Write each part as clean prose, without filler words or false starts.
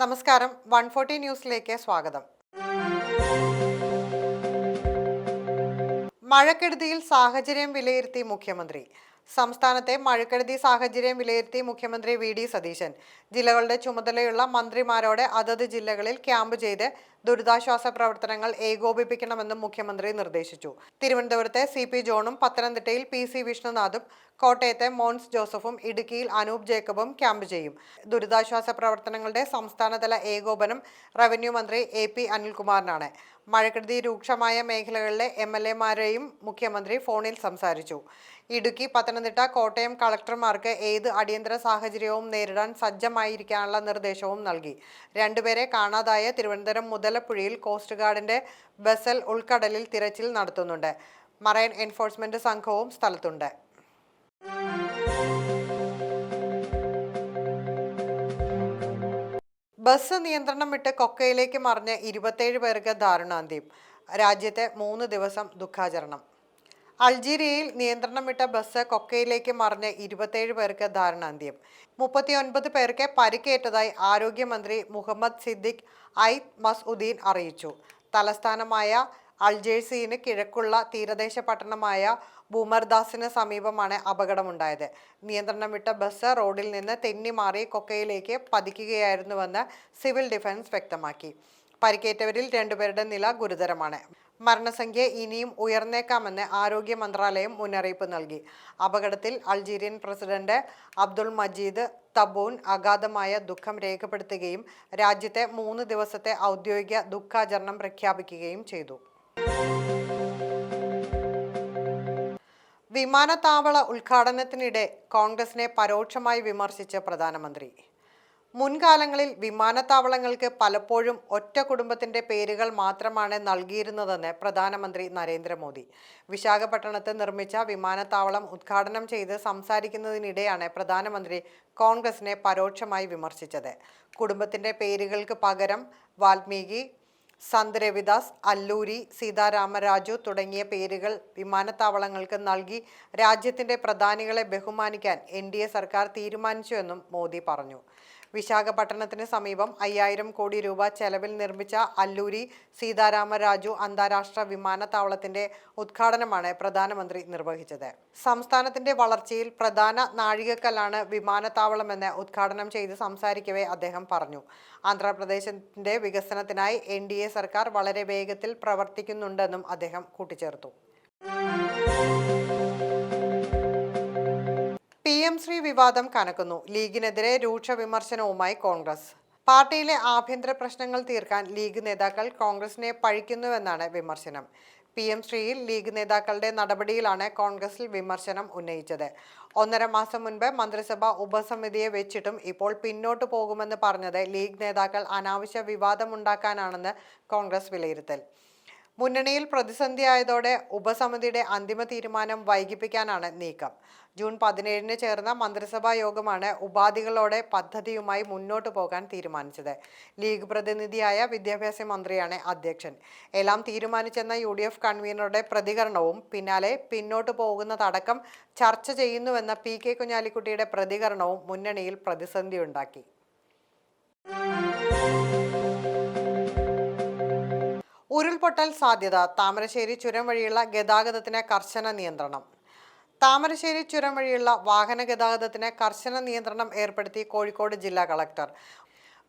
നമസ്കാരം, 140 ന്യൂസിലേക്ക് സ്വാഗതം. മഴക്കെടുതിയിൽ സാഹചര്യം വിലയിരുത്തി മുഖ്യമന്ത്രി. സംസ്ഥാനത്തെ മഴക്കെടുതി സാഹചര്യം വിലയിരുത്തി മുഖ്യമന്ത്രി വി.ഡി. സതീശൻ ജില്ലകളുടെ ചുമതലയുള്ള മന്ത്രിമാരോട് അതത് ജില്ലകളിൽ ക്യാമ്പ് ചെയ്ത് ദുരിതാശ്വാസ പ്രവർത്തനങ്ങൾ ഏകോപിപ്പിക്കണമെന്നും മുഖ്യമന്ത്രി നിർദ്ദേശിച്ചു. തിരുവനന്തപുരത്തെ CP ജോണും പത്തനംതിട്ടയിൽ PC വിഷ്ണുനാഥും കോട്ടയത്തെ മോൻസ് ജോസഫും ഇടുക്കിയിൽ അനൂപ് ജേക്കബും ക്യാമ്പ് ചെയ്യും. ദുരിതാശ്വാസ പ്രവർത്തനങ്ങളുടെ സംസ്ഥാനതല ഏകോപനം റവന്യൂ മന്ത്രി AP അനിൽകുമാറിനാണ്. മഴക്കെടുതി രൂക്ഷമായ മേഖലകളിലെ MLA-മാരെയും മുഖ്യമന്ത്രി ഫോണിൽ സംസാരിച്ചു. ഇടുക്കി, പത്തനംതിട്ട, കോട്ടയം കളക്ടർമാർക്ക് ഏത് അടിയന്തര സാഹചര്യവും നേരിടാൻ സജ്ജമായിരിക്കാനുള്ള നിർദ്ദേശവും നൽകി. രണ്ടുപേരെ കാണാതായ തിരുവനന്തപുരം മുതലപ്പുഴയിൽ കോസ്റ്റ് ഗാർഡിന്റെ ബസൽ ഉൾക്കടലിൽ തിരച്ചിൽ നടത്തുന്നുണ്ട്. മറൈൻ എൻഫോഴ്സ്മെന്റ് സംഘവും സ്ഥലത്തുണ്ട്. ബസ് നിയന്ത്രണം വിട്ട് കൊക്കയിലേക്ക് മറിഞ്ഞ് 27 പേർക്ക് ദാരുണാന്ത്യം. രാജ്യത്തെ 3 ദിവസം ദുഃഖാചരണം. അൾജീരിയയിൽ നിയന്ത്രണം വിട്ട ബസ് കൊക്കയിലേക്ക് മറിഞ്ഞ് 27 പേർക്ക് ദാരുണാന്ത്യം. 39 പേർക്ക് പരിക്കേറ്റതായി ആരോഗ്യമന്ത്രി മുഹമ്മദ് സിദ്ദിഖ് മസ്ഉദ്ദീൻ അറിയിച്ചു. തലസ്ഥാനമായ അൾജേഴ്സിന് കിഴക്കുള്ള തീരദേശ പട്ടണമായ ബൂമർദാസിന് സമീപമാണ് അപകടമുണ്ടായത്. നിയന്ത്രണം വിട്ട ബസ് റോഡിൽ നിന്ന് തെന്നിമാറി കൊക്കയിലേക്ക് പതിക്കുകയായിരുന്നുവെന്ന് സിവിൽ ഡിഫൻസ് വ്യക്തമാക്കി. പരിക്കേറ്റവരിൽ 2 പേരുടെ നില ഗുരുതരമാണ്. മരണസംഖ്യ ഇനിയും ഉയർന്നേക്കാമെന്ന് ആരോഗ്യ മന്ത്രാലയം മുന്നറിയിപ്പ് നൽകി. അപകടത്തിൽ അൾജീരിയൻ പ്രസിഡന്റ് അബ്ദുൾ മജീദ് തബൂൻ അഗാധമായ ദുഃഖം രേഖപ്പെടുത്തുകയും രാജ്യത്തെ 3 ദിവസത്തെ ഔദ്യോഗിക ദുഃഖാചരണം പ്രഖ്യാപിക്കുകയും ചെയ്തു. വിമാനത്താവള ഉദ്ഘാടനത്തിനിടെ കോൺഗ്രസിനെ പരോക്ഷമായി വിമർശിച്ച് പ്രധാനമന്ത്രി. മുൻകാലങ്ങളിൽ വിമാനത്താവളങ്ങൾക്ക് പലപ്പോഴും ഒറ്റ കുടുംബത്തിന്റെ പേരുകൾ മാത്രമാണ് നൽകിയിരുന്നതെന്ന് പ്രധാനമന്ത്രി നരേന്ദ്രമോദി. വിശാഖപട്ടണത്ത് നിർമ്മിച്ച വിമാനത്താവളം ഉദ്ഘാടനം ചെയ്ത് സംസാരിക്കുന്നതിനിടെയാണ് പ്രധാനമന്ത്രി കോൺഗ്രസിനെ പരോക്ഷമായി വിമർശിച്ചത്. കുടുംബത്തിന്റെ പേരുകൾക്ക് പകരം വാൽമീകി, സന്ത് രവിദാസ്, അല്ലൂരി, സീതാരാമരാജു തുടങ്ങിയ പേരുകൾ വിമാനത്താവളങ്ങൾക്ക് നൽകി രാജ്യത്തിന്റെ പ്രധാനികളെ ബഹുമാനിക്കാൻ NDA സർക്കാർ തീരുമാനിച്ചുവെന്നും മോദി പറഞ്ഞു. വിശാഖപട്ടണത്തിന് സമീപം 5000 കോടി രൂപ ചെലവിൽ നിർമ്മിച്ച അല്ലൂരി സീതാരാമരാജു അന്താരാഷ്ട്ര വിമാനത്താവളത്തിന്റെ ഉദ്ഘാടനമാണ് പ്രധാനമന്ത്രി നിർവഹിച്ചത്. സംസ്ഥാനത്തിന്റെ വളർച്ചയിൽ പ്രധാന നാഴികക്കല്ലാണ് വിമാനത്താവളമെന്ന് ഉദ്ഘാടനം ചെയ്ത് സംസാരിക്കവേ അദ്ദേഹം പറഞ്ഞു. ആന്ധ്രാപ്രദേശിന്റെ വികസനത്തിനായി NDA സർക്കാർ വളരെ വേഗത്തിൽ പ്രവർത്തിക്കുന്നുണ്ടെന്നും അദ്ദേഹം കൂട്ടിച്ചേർത്തു. PM ശ്രീ വിവാദം കനക്കുന്നു. ലീഗിനെതിരെ രൂക്ഷ വിമർശനവുമായി കോൺഗ്രസ്. പാർട്ടിയിലെ ആഭ്യന്തര പ്രശ്നങ്ങൾ തീർക്കാൻ ലീഗ് നേതാക്കൾ കോൺഗ്രസിനെ പഴിക്കുന്നുവെന്നാണ് വിമർശനം. PM ശ്രീയിൽ ലീഗ് നേതാക്കളുടെ നടപടിയിലാണ് കോൺഗ്രസിൽ വിമർശനം ഉന്നയിച്ചത്. 1.5 മാസം മുൻപ് മന്ത്രിസഭ ഉപസമിതിയെ വെച്ചിട്ടും ഇപ്പോൾ പിന്നോട്ട് പോകുമെന്ന് പറഞ്ഞത് ലീഗ് നേതാക്കൾ അനാവശ്യ വിവാദമുണ്ടാക്കാനാണെന്ന് കോൺഗ്രസ് വിലയിരുത്തൽ. മുന്നണിയിൽ പ്രതിസന്ധിയായതോടെ ഉപസമിതിയുടെ അന്തിമ തീരുമാനം വൈകിപ്പിക്കാനാണ് നീക്കം. ജൂൺ 17-ന് ചേർന്ന മന്ത്രിസഭാ യോഗമാണ് ഉപാധികളോടെ പദ്ധതിയുമായി മുന്നോട്ടു പോകാൻ തീരുമാനിച്ചത്. ലീഗ് പ്രതിനിധിയായ വിദ്യാഭ്യാസ മന്ത്രിയാണ് അധ്യക്ഷൻ. എല്ലാം തീരുമാനിച്ചെന്ന UDF കൺവീനറുടെ പ്രതികരണവും പിന്നാലെ പിന്നോട്ടു പോകുന്നതടക്കം ചർച്ച ചെയ്യുന്നുവെന്ന PK കുഞ്ഞാലിക്കുട്ടിയുടെ പ്രതികരണവും മുന്നണിയിൽ പ്രതിസന്ധിയുണ്ടാക്കി. ഉരുൾപൊട്ടൽ സാധ്യത. താമരശ്ശേരി ചുരം വഴിയുള്ള ഗതാഗതത്തിന് കർശന നിയന്ത്രണം. താമരശ്ശേരി ചുരം വഴിയുള്ള വാഹന ഗതാഗതത്തിന് കർശന നിയന്ത്രണം ഏർപ്പെടുത്തി കോഴിക്കോട് ജില്ലാ കളക്ടർ.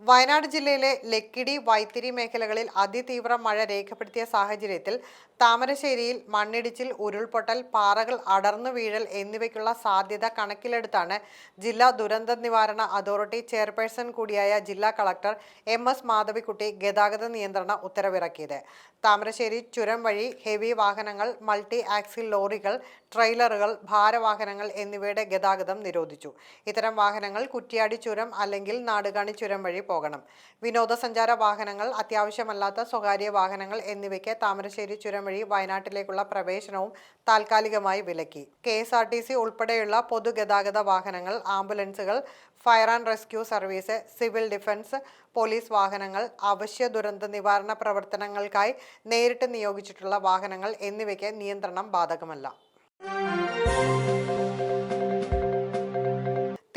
വയനാട് ജില്ലയിലെ ലക്കിടി, വൈത്തിരി മേഖലകളിൽ അതിതീവ്ര മഴ രേഖപ്പെടുത്തിയ സാഹചര്യത്തിൽ താമരശ്ശേരിയിൽ മണ്ണിടിച്ചിൽ, ഉരുൾപൊട്ടൽ, പാറകൾ അടർന്നു വീഴൽ എന്നിവയ്ക്കുള്ള സാധ്യത കണക്കിലെടുത്താണ് ജില്ലാ ദുരന്ത നിവാരണ അതോറിറ്റി ചെയർപേഴ്സൺ കൂടിയായ ജില്ലാ കളക്ടർ MS മാധവിക്കുട്ടി ഗതാഗത നിയന്ത്രണ ഉത്തരവിറക്കിയത്. താമരശ്ശേരി ചുരം വഴി ഹെവി വാഹനങ്ങൾ, മൾട്ടി ആക്സിൽ ലോറികൾ, ട്രെയിലറുകൾ, ഭാരവാഹനങ്ങൾ എന്നിവയുടെ ഗതാഗതം നിരോധിച്ചു. ഇത്തരം വാഹനങ്ങൾ കുറ്റ്യാടി ചുരം അല്ലെങ്കിൽ നാടുകാണി ചുരം വഴി പോകണം. വിനോദസഞ്ചാര വാഹനങ്ങൾ, അത്യാവശ്യമല്ലാത്ത സ്വകാര്യ വാഹനങ്ങൾ എന്നിവയ്ക്ക് താമരശ്ശേരി ചുരം വഴി വയനാട്ടിലേക്കുള്ള പ്രവേശനവും താൽക്കാലികമായി വിലക്കി. KSRTC ഉൾപ്പെടെയുള്ള പൊതുഗതാഗത വാഹനങ്ങൾ, ആംബുലൻസുകൾ, fire and rescue service, civil defence, police വാഹനങ്ങൾ, അവശ്യ ദുരന്ത നിവാരണ പ്രവർത്തനങ്ങൾക്കായി നേരിട്ട് നിയോഗിച്ചിട്ടുള്ള വാഹനങ്ങൾ എന്നിവയ്ക്ക് നിയന്ത്രണം ബാധകമല്ല.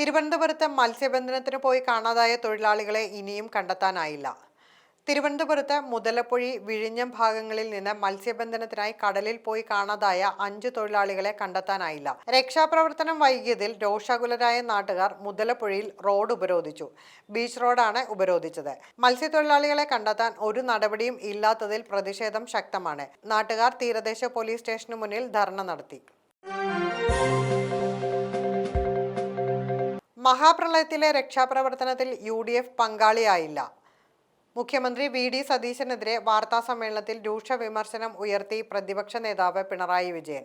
തിരുവനന്തപുരത്ത് മത്സ്യബന്ധനത്തിന് പോയി കാണാതായ തൊഴിലാളികളെ ഇനിയും കണ്ടെത്താനായില്ല. തിരുവനന്തപുരത്ത് മുതലപ്പൊഴി, വിഴിഞ്ഞം ഭാഗങ്ങളിൽ നിന്ന് മത്സ്യബന്ധനത്തിനായി കടലിൽ പോയി കാണാതായ 5 തൊഴിലാളികളെ കണ്ടെത്താനായില്ല. രക്ഷാപ്രവർത്തനം വൈകിയതിൽ രോഷാകുലരായ നാട്ടുകാർ മുതലപ്പൊഴിയിൽ റോഡ് ഉപരോധിച്ചു. ബീച്ച് റോഡാണ് ഉപരോധിച്ചത്. മത്സ്യത്തൊഴിലാളികളെ കണ്ടെത്താൻ ഒരു നടപടിയും ഇല്ലാത്തതിൽ പ്രതിഷേധം ശക്തമാണ്. നാട്ടുകാർ തീരദേശ പോലീസ് സ്റ്റേഷന് മുന്നിൽ ധർണ നടത്തി. മഹാപ്രളയത്തിലെ രക്ഷാപ്രവർത്തനത്തിൽ UDF പങ്കാളിയായില്ല. മുഖ്യമന്ത്രി VD സതീശനെതിരെ വാർത്താസമ്മേളനത്തിൽ രൂക്ഷ വിമർശനം ഉയർത്തി പ്രതിപക്ഷ നേതാവ് പിണറായി വിജയൻ.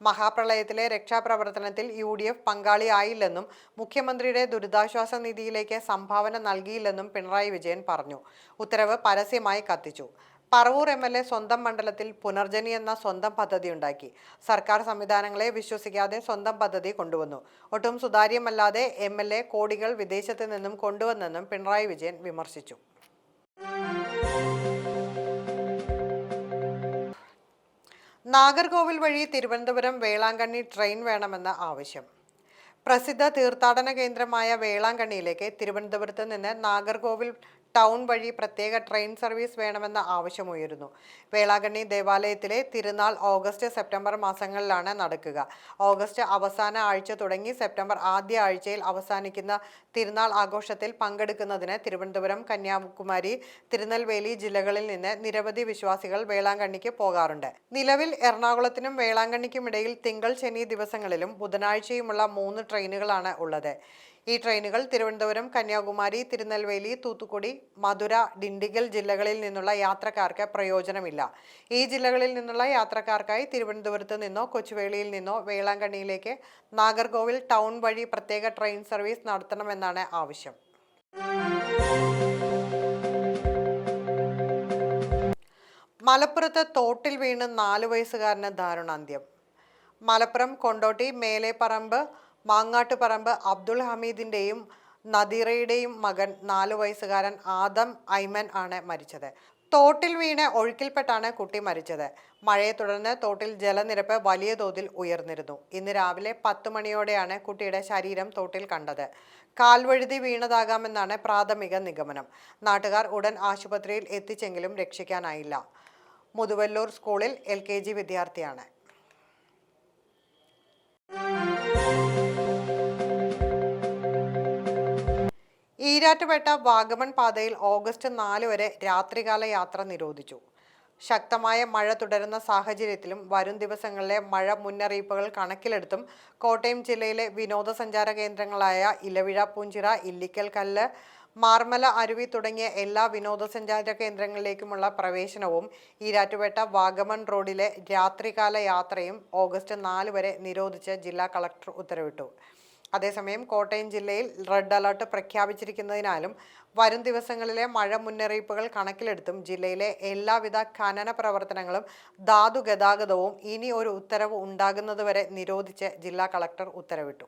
മഹാപ്രളയത്തിലെ രക്ഷാപ്രവർത്തനത്തിൽ UDF പങ്കാളിയായില്ലെന്നും മുഖ്യമന്ത്രിയുടെ ദുരിതാശ്വാസ നിധിയിലേക്ക് സംഭാവന നൽകിയില്ലെന്നും പിണറായി വിജയൻ പറഞ്ഞു. ഉത്തരവ് പരസ്യമായി കത്തിച്ചു. പറവൂർ MLA സ്വന്തം മണ്ഡലത്തിൽ പുനർജനി എന്ന സ്വന്തം പദ്ധതി ഉണ്ടാക്കി. സർക്കാർ സംവിധാനങ്ങളെ വിശ്വസിക്കാതെ സ്വന്തം പദ്ധതി കൊണ്ടുവന്നു. ഒട്ടും സുതാര്യമല്ലാതെ MLA കോടികൾ വിദേശത്ത് നിന്നും കൊണ്ടുവന്നെന്നും പിണറായി വിജയൻ വിമർശിച്ചു. നാഗർകോവിൽ വഴി തിരുവനന്തപുരം വേളാങ്കണ്ണി ട്രെയിൻ വേണമെന്ന ആവശ്യം. പ്രസിദ്ധ തീർത്ഥാടന കേന്ദ്രമായ വേളാങ്കണ്ണിയിലേക്ക് തിരുവനന്തപുരത്ത് നിന്ന് നാഗർകോവിൽ ടൗൺ വഴി പ്രത്യേക ട്രെയിൻ സർവീസ് വേണമെന്ന ആവശ്യമുയരുന്നു. വേളാങ്കണ്ണി ദേവാലയത്തിലെ തിരുനാൾ ഓഗസ്റ്റ്, സെപ്റ്റംബർ മാസങ്ങളിലാണ് നടക്കുക. ഓഗസ്റ്റ് അവസാന ആഴ്ച തുടങ്ങി സെപ്റ്റംബർ ആദ്യ ആഴ്ചയിൽ അവസാനിക്കുന്ന തിരുനാൾ ആഘോഷത്തിൽ പങ്കെടുക്കുന്നതിന് തിരുവനന്തപുരം, കന്യാകുമാരി, തിരുനെൽവേലി ജില്ലകളിൽ നിന്ന് നിരവധി വിശ്വാസികൾ വേളാങ്കണ്ണിക്ക് പോകാറുണ്ട്. നിലവിൽ എറണാകുളത്തിനും വേളാങ്കണ്ണിക്കുമിടയിൽ തിങ്കൾ, ശനി ദിവസങ്ങളിലും ബുധനാഴ്ചയുമുള്ള 3 ട്രെയിനുകളാണ് ഉള്ളത്. ഈ ട്രെയിനുകൾ തിരുവനന്തപുരം, കന്യാകുമാരി, തിരുനെൽവേലി, തൂത്തുക്കുടി, മധുര, ഡിണ്ടിഗൽ ജില്ലകളിൽ നിന്നുള്ള യാത്രക്കാർക്ക് പ്രയോജനമില്ല. ഈ ജില്ലകളിൽ നിന്നുള്ള യാത്രക്കാർക്കായി തിരുവനന്തപുരത്ത് നിന്നോ കൊച്ചുവേളിയിൽ നിന്നോ വേളാങ്കണ്ണിയിലേക്ക് നാഗർകോവിൽ ടൗൺ വഴി പ്രത്യേക ട്രെയിൻ സർവീസ് നടത്തണമെന്നാണ് ആവശ്യം. മലപ്പുറത്ത് തോട്ടിൽ വീണ് 4 വയസ്സുകാരന് ദാരുണാന്ത്യം. മലപ്പുറം കൊണ്ടോട്ടി മേലെപ്പറമ്പ് മാങ്ങാട്ടുപറമ്പ് അബ്ദുൾ ഹമീദിന്റെയും നദീറയുടെയും മകൻ 4 വയസ്സുകാരൻ ആദം ഐമൻ ആണ് മരിച്ചത്. തോട്ടിൽ വീണ് ഒഴുക്കിൽപ്പെട്ടാണ് കുട്ടി മരിച്ചത്. മഴയെ തുടർന്ന് തോട്ടിൽ ജലനിരപ്പ് വലിയ തോതിൽ ഉയർന്നിരുന്നു. ഇന്ന് രാവിലെ 10 മണിയോടെയാണ് കുട്ടിയുടെ ശരീരം തോട്ടിൽ കണ്ടത്. കാൽവഴുതി വീണതാകാമെന്നാണ് പ്രാഥമിക നിഗമനം. നാട്ടുകാർ ഉടൻ ആശുപത്രിയിൽ എത്തിച്ചെങ്കിലും രക്ഷിക്കാനായില്ല. മുതുവല്ലൂർ സ്കൂളിൽ LKG വിദ്യാർത്ഥിയാണ്. ഈരാറ്റുപേട്ട വാഗമൺ പാതയിൽ ഓഗസ്റ്റ് 4 വരെ രാത്രികാല യാത്ര നിരോധിച്ചു. ശക്തമായ മഴ തുടരുന്ന സാഹചര്യത്തിലും വരും ദിവസങ്ങളിലെ മഴ മുന്നറിയിപ്പുകൾ കണക്കിലെടുത്തും കോട്ടയം ജില്ലയിലെ വിനോദസഞ്ചാര കേന്ദ്രങ്ങളായ ഇലവിഴ, പൂഞ്ചിറ, ഇല്ലിക്കൽ കല്ല്, മാർമല അരുവി തുടങ്ങിയ എല്ലാ വിനോദസഞ്ചാര കേന്ദ്രങ്ങളിലേക്കുമുള്ള പ്രവേശനവും ഈരാറ്റുപേട്ട വാഗമൺ റോഡിലെ രാത്രികാല യാത്രയും ഓഗസ്റ്റ് 4 വരെ നിരോധിച്ച് ജില്ലാ കളക്ടർ ഉത്തരവിട്ടു. അതേസമയം കോട്ടയം ജില്ലയിൽ റെഡ് അലർട്ട് പ്രഖ്യാപിച്ചിരിക്കുന്നതിനാലും വരും ദിവസങ്ങളിലെ മഴ മുന്നറിയിപ്പുകൾ കണക്കിലെടുത്തും ജില്ലയിലെ എല്ലാവിധ ഖനന പ്രവർത്തനങ്ങളും ധാതു ഗതാഗതവും ഇനി ഒരു ഉത്തരവ് ഉണ്ടാകുന്നതുവരെ നിരോധിച്ച് ജില്ലാ കളക്ടർ ഉത്തരവിട്ടു.